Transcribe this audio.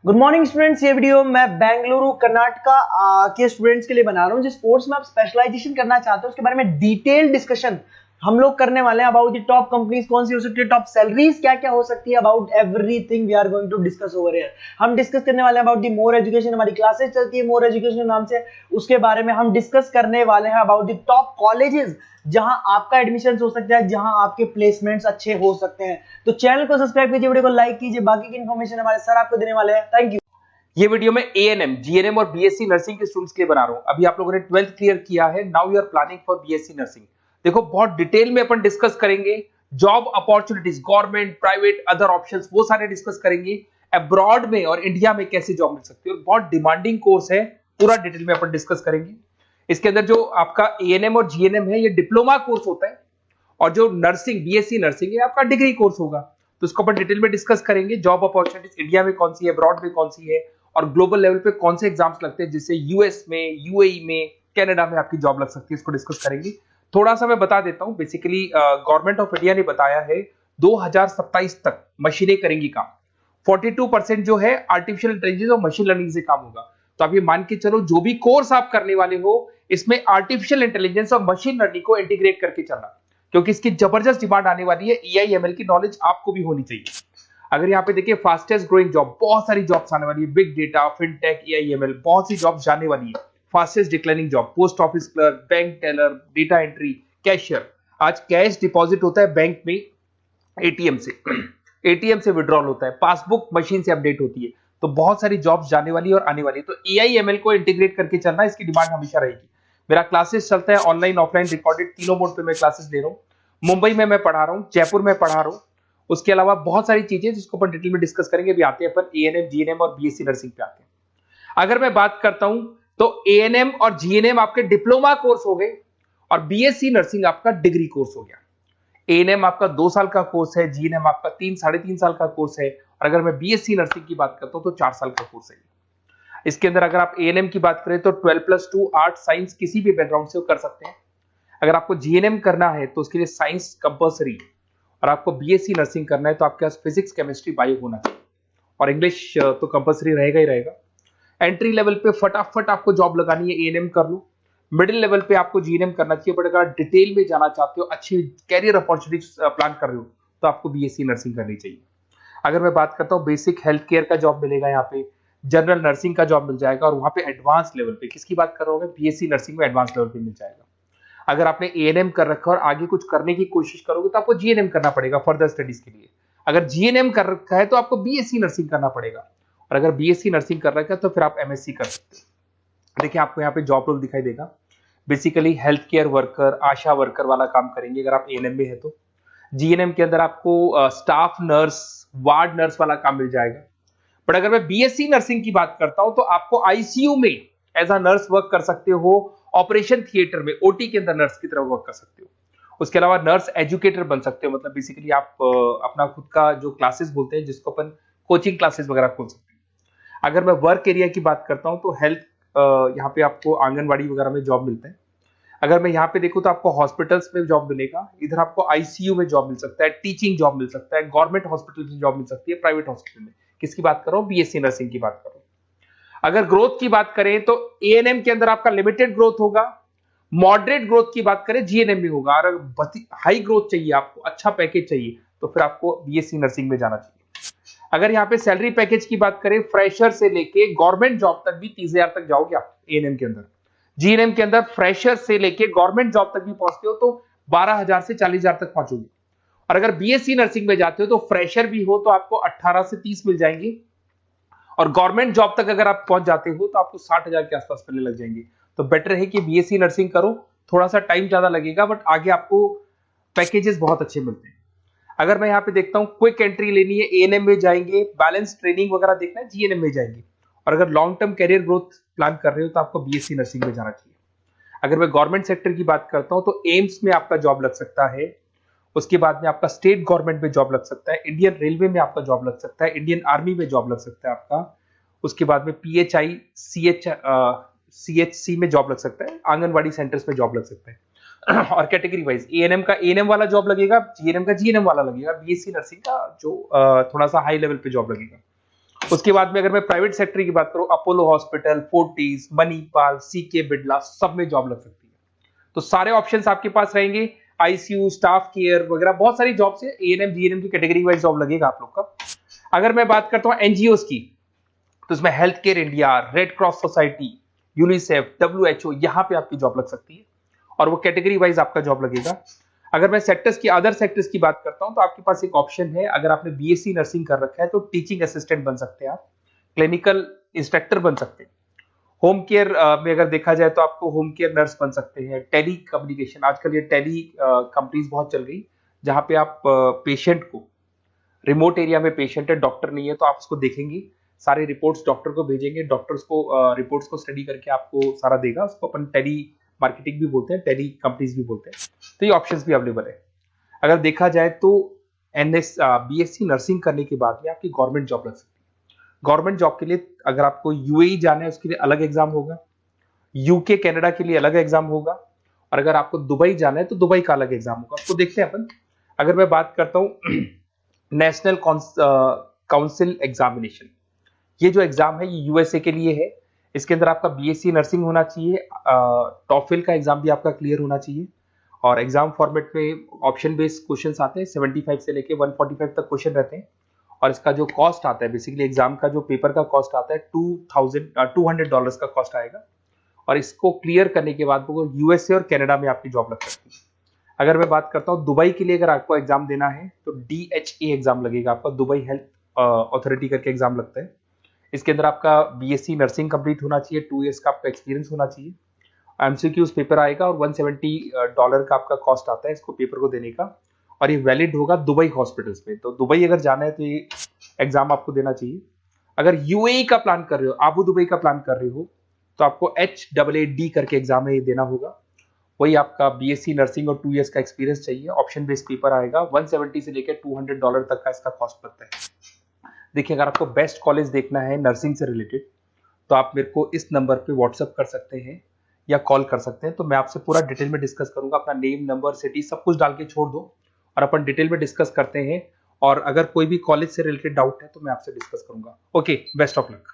Good morning students. ये video मैं बेंगलुरु कर्नाटका के स्टूडेंट्स के लिए बना रहा हूँ जिस कोर्स में आप स्पेशलाइजेशन करना चाहते हो उसके बारे में डिटेल डिस्कशन हम लोग करने वाले हैं। अबाउट द टॉप कंपनीज कौन सी हो सकती है, टॉप सैलरीज क्या क्या हो सकती है, about everything we are going to discuss over here. हम डिस्कस करने वाले हैं अबाउट द मोर एजुकेशन, हमारी क्लासेस चलती है मोर एजुकेशन नाम से, उसके बारे में हम डिस्कस करने वाले हैं। अबाउट द टॉप कॉलेजेस जहां आपका एडमिशन हो सकता है, जहां आपके प्लेसमेंट्स अच्छे हो सकते हैं। तो चैनल को सब्सक्राइब कीजिए, वीडियो को लाइक कीजिए। बाकी की इन्फॉर्मेशन हमारे सर आपको देने वाले हैं। Thank you. ये वीडियो में एएनएम, जीएनएम और बीएससी नर्सिंग के स्टूडेंट्स के लिए बना रहा हूं। अभी आप लोगों ने 12th क्लियर किया है, now you are planning for BSc nursing. देखो बहुत डिटेल में अपन डिस्कस करेंगे job opportunities, government, private, other options, वो सारे डिस्कस करेंगे। अब्रॉड में और इंडिया में कैसे जॉब मिल सकती है, और बहुत डिमांडिंग कोर्स है, पूरा डिटेल में अपन डिस्कस करेंगे। इसके अंदर जो आपका एएनएम और जीएनएम है, ये डिप्लोमा कोर्स होता है, और जो नर्सिंग, बीएससी नर्सिंग, ये आपका डिग्री कोर्स होगा। तो इसको अपन डिटेल में डिस्कस करेंगे। जॉब अपॉर्चुनिटीज इंडिया में कौन सी है, अब्रॉड में कौन सी है, और ग्लोबल लेवल पे कौन से एग्जाम्स लगते हैं, जिससे यूएस में, यूएई में, कनाडा में आपकी जॉब लग सकती है, इसको डिस्कस करेंगे। थोड़ा सा मैं बता देता हूं। बेसिकली गवर्नमेंट ऑफ इंडिया ने बताया है 2027 तक मशीनें करेंगी काम। 42% जो है आर्टिफिशियल इंटेलिजेंस और मशीन लर्निंग से काम होगा। तो आप ये मान के चलो, जो भी कोर्स आप करने वाले हो, इसमें आर्टिफिशियल इंटेलिजेंस और मशीन लर्निंग को इंटीग्रेट करके चलना, क्योंकि इसकी जबरदस्त डिमांड आने वाली है। एआई/एमएल की नॉलेज आपको भी होनी चाहिए। अगर यहाँ पे देखिए फास्टेस्ट ग्रोइंग जॉब, बहुत सारी जॉब्स आने वाली है, बिग डेटा, फिनटेक, एआई/एमएल, बहुत सी जॉब्स जाने वाली है। Fastest declining job, post office clerk, bank teller, data entry, cashier. आज कैश डिपॉजिट होता है बैंक में एटीएम से, एटीएम से विड्रॉल होता है, पासबुक मशीन से अपडेट होती है। तो बहुत सारी जॉब्स जाने वाली है और आने वाली है। तो एआई/एमएल को इंटीग्रेट करके चलना, इसकी डिमांड हमेशा रहेगी। मेरा क्लासेस चलता है ऑनलाइन, ऑफलाइन, रिकॉर्डेड, तीनों मोड पे मैं क्लासेस ले रहा हूँ। मुंबई में मैं पढ़ा रहा हूँ, जयपुर में पढ़ा रहा हूँ। उसके अलावा बहुत सारी चीजें जिसको अपन डिटेल में डिस्कस करेंगे। अभी आते हैं अपन एएनएम, जीएनएम और बीएससी नर्सिंग पे आते हैं। अगर मैं बात करता हूं तो एएनएम और जीएनएम आपके डिप्लोमा कोर्स हो गए, और बीएससी नर्सिंग आपका डिग्री कोर्स हो गया। एएनएम आपका 2 साल का कोर्स है, जीएनएम आपका 3-3.5 साल का कोर्स है, और अगर मैं बीएससी नर्सिंग की बात करता हूं तो 4 साल का कोर्स है। इसके अंदर अगर आप एएनएम की बात करें तो 12+2 आर्ट साइंस किसी भी बैकग्राउंड से कर सकते हैं। अगर आपको जीएनएम करना है तो उसके लिए साइंस कंपल्सरी, और आपको बीएससी नर्सिंग करना है तो आपके पास फिजिक्स, केमिस्ट्री, बायो होना चाहिए, और इंग्लिश तो कंपल्सरी रहेगा ही रहेगा। एंट्री लेवल पे फटाफट आपको जॉब लगानी है, एएनएम कर लो। मिडिल लेवल पे आपको जीएनएम करना चाहिए, बट अगर डिटेल में जाना चाहते हो, अच्छी कैरियर अपॉर्चुनिटी प्लान कर रहे हो, तो आपको बीएससी नर्सिंग करनी चाहिए। अगर मैं बात करता हूँ बेसिक हेल्थ केयर का जॉब मिलेगा, यहाँ पे जनरल नर्सिंग का जॉब मिल जाएगा, और वहां पे एडवांस लेवल पे, किसकी बात कर रहा हूँ, बीएससी नर्सिंग में एडवांस लेवल पे मिल जाएगा। अगर आपने एएनएम कर रखा है और आगे कुछ करने की कोशिश करोगे तो आपको जीएनएम करना पड़ेगा फर्दर स्टडीज के लिए। अगर जीएनएम कर रखा है तो आपको बीएससी नर्सिंग करना पड़ेगा, और अगर बीएससी नर्सिंग कर रखा है तो फिर आप एमएससी कर सकते हैं। देखिए आपको यहाँ पे जॉब रोल दिखाई देगा। बेसिकली हेल्थ केयर वर्कर, आशा वर्कर वाला काम करेंगे अगर आप एएनएम में है तो। जीएनएम के अंदर आपको स्टाफ नर्स, वार्ड नर्स वाला काम मिल जाएगा। बट अगर मैं बीएससी नर्सिंग की बात करता हूं तो आपको आईसीयू में एज अ नर्स वर्क कर सकते हो, ऑपरेशन थिएटर में ओटी के अंदर नर्स की तरह वर्क कर सकते हो। उसके अलावा नर्स एजुकेटर बन सकते हो, मतलब बेसिकली आप अपना खुद का जो क्लासेस बोलते हैं, जिसको अपन कोचिंग क्लासेस वगैरह खोल सकते हैं। अगर मैं वर्क एरिया की बात करता हूं तो हेल्थ, यहाँ पे आपको आंगनवाड़ी वगैरह में जॉब मिलता है। अगर मैं यहाँ पे देखूं तो आपको हॉस्पिटल्स में जॉब मिलेगा, इधर आपको आईसीयू में जॉब मिल सकता है, टीचिंग जॉब मिल सकता है, गवर्नमेंट हॉस्पिटल में जॉब मिल सकती है, प्राइवेट हॉस्पिटल में। किसकी बात कर रहा हूं, बीएससी नर्सिंग की बात कर रहा हूं। अगर ग्रोथ की बात करें तो एएनएम के अंदर आपका लिमिटेड ग्रोथ होगा, मॉडरेट ग्रोथ की बात करें जीएनएम में होगा। और अगर हाई ग्रोथ चाहिए, आपको अच्छा पैकेज चाहिए, तो फिर आपको बीएससी नर्सिंग में जाना चाहिए। अगर यहाँ पे सैलरी पैकेज की बात करें, फ्रेशर से लेके गवर्नमेंट जॉब तक भी 30,000 तक जाओगे आप एएनएम के अंदर। जीएनएम के अंदर फ्रेशर से लेके गवर्नमेंट जॉब तक भी पहुंचते हो तो 12,000 से 40,000 तक पहुंचोगे। और अगर बीएससी नर्सिंग में जाते हो तो फ्रेशर भी हो तो आपको 18 से 30 मिल जाएंगे, और गवर्नमेंट जॉब तक अगर आप पहुंच जाते हो तो आपको 60,000 के आसपास मिलने लग जाएंगे। तो बेटर है कि बीएससी नर्सिंग करो, थोड़ा सा टाइम ज्यादा लगेगा, बट आगे आपको पैकेजेस बहुत अच्छे मिलते हैं। अगर मैं यहाँ पे देखता हूँ, क्विक एंट्री लेनी है, एएनएम में जाएंगे, बैलेंस ट्रेनिंग वगैरह देखना है, जीएनएम में जाएंगे। और अगर long term career growth plan कर रहे हो तो आपको बीएससी नर्सिंग में जाना चाहिए। अगर मैं गवर्नमेंट सेक्टर की बात करता हूं तो एम्स में आपका जॉब लग सकता है। उसके बाद में आपका स्टेट गवर्नमेंट में जॉब लग सकता है, इंडियन रेलवे में आपका जॉब लग सकता है, इंडियन आर्मी में जॉब लग सकता है आपका। उसके बाद में पीएचआई, सीएचसी में जॉब लग सकता है, आंगनवाड़ी सेंटर्स में जॉब लग सकता है। और कैटेगरी वाइज एएनएम का एएनएम वाला जॉब लगेगा, जीएनएम का जीएनएम वाला लगेगा, बीएससी नर्सिंग का जो थोड़ा सा हाई लेवल पे जॉब लगेगा। उसके बाद में अगर मैं प्राइवेट सेक्टर की बात करूं, Apollo hospital, Fortis, Manipal, CK Birla, सब में जॉब लग सकती है। तो सारे ऑप्शंस आपके पास रहेंगे, आईसीयू, स्टाफ केयर वगैरह बहुत सारी जॉब्स है। एएनएम जीएनएम की कैटेगरी वाइज जॉब लगेगा आप लोग का। अगर मैं बात करता हूं एनजीओस की, तो इसमें health care India, red cross society, UNICEF, WHO, यहां पे आपकी जॉब लग सकती है और वो कैटेगरी वाइज आपका जॉब लगेगा। अगर मैं सेक्टर्स की, अदर सेक्टर्स की बात करता हूं, तो आपके पास एक ऑप्शन है, अगर आपने बीएससी नर्सिंग कर रखा है तो टीचिंग असिस्टेंट बन सकते हैं आप, क्लिनिकल इंस्ट्रक्टर बन सकते हैं। होम केयर में अगर देखा जाए तो आपको होम केयर नर्स बन सकते हैं। टेली कम्युनिकेशन, आजकल ये टेली कंपनीज बहुत चल गई, जहां पे आप पेशेंट को, रिमोट एरिया में पेशेंट है, डॉक्टर नहीं है, तो आप उसको देखेंगे, सारे रिपोर्ट्स डॉक्टर को भेजेंगे, डॉक्टर्स को रिपोर्ट्स को स्टडी करके आपको सारा देगा। उसको अपन टेली मार्केटिंग भी बोलते हैं, टेली कंपनीज भी बोलते हैं। तो ये ऑप्शंस भी अवेलेबल है। अगर देखा जाए तो बीएससी नर्सिंग करने के बाद में आपकी गवर्नमेंट जॉब लग सकती है। गवर्नमेंट जॉब के लिए अगर आपको यूएई जाना है, उसके लिए अलग एग्जाम होगा, यूके कनाडा के लिए अलग एग्जाम होगा, और अगर आपको दुबई जाना है तो दुबई का अलग एग्जाम होगा। उसको देखते हैं अपन। अगर मैं बात करता हूं नेशनल काउंसिल एग्जामिनेशन, ये जो एग्जाम है ये यूएसए के लिए है। इसके अंदर आपका बीएससी नर्सिंग होना चाहिए, टॉफिल का एग्जाम भी आपका क्लियर होना चाहिए, और एग्जाम फॉर्मेट में ऑप्शन बेस्ड क्वेश्चंस आते हैं, 75 से लेके 145 तक क्वेश्चन रहते हैं। और इसका जो कॉस्ट आता है, बेसिकली एग्जाम का जो पेपर का कॉस्ट आता है, $200 का कॉस्ट आएगा। और इसको क्लियर करने के बाद वो यूएसए और कनाडा में आपकी जॉब लग सकती है। अगर मैं बात करता हूँ दुबई के लिए, अगर आपको एग्जाम देना है तो DHA एग्जाम लगेगा आपका, दुबई हेल्थ अथॉरिटी करके एग्जाम लगता है। इसके अंदर आपका बीएससी नर्सिंग कंप्लीट होना चाहिए, 2 इयर्स का आपका एक्सपीरियंस होना चाहिए। एमसीक्यूज पेपर आएगा और $170 का आपका कॉस्ट आता है इसको पेपर को देने का, और ये वैलिड होगा दुबई हॉस्पिटल्स में। तो दुबई अगर जाना है तो ये एग्जाम आपको देना चाहिए। अगर यूएई का प्लान कर रहे हो, आबू दुबई का प्लान कर रहे हो, तो आपको HAAD करके एग्जाम है ये देना होगा। वही आपका बीएससी नर्सिंग और 2 इयर्स का एक्सपीरियंस चाहिए। ऑप्शन बेस्ड पेपर आएगा, 170 से लेकर $200 तक का इसका कॉस्ट लगता है। देखिए, अगर आपको बेस्ट कॉलेज देखना है नर्सिंग से रिलेटेड, तो आप मेरे को इस नंबर पे व्हाट्सअप कर सकते हैं या कॉल कर सकते हैं। तो मैं आपसे पूरा डिटेल में डिस्कस करूंगा। अपना नेम, नंबर, सिटी सब कुछ डाल के छोड़ दो और अपन डिटेल में डिस्कस करते हैं। और अगर कोई भी कॉलेज से रिलेटेड डाउट है तो मैं आपसे डिस्कस करूंगा। Okay, best of luck.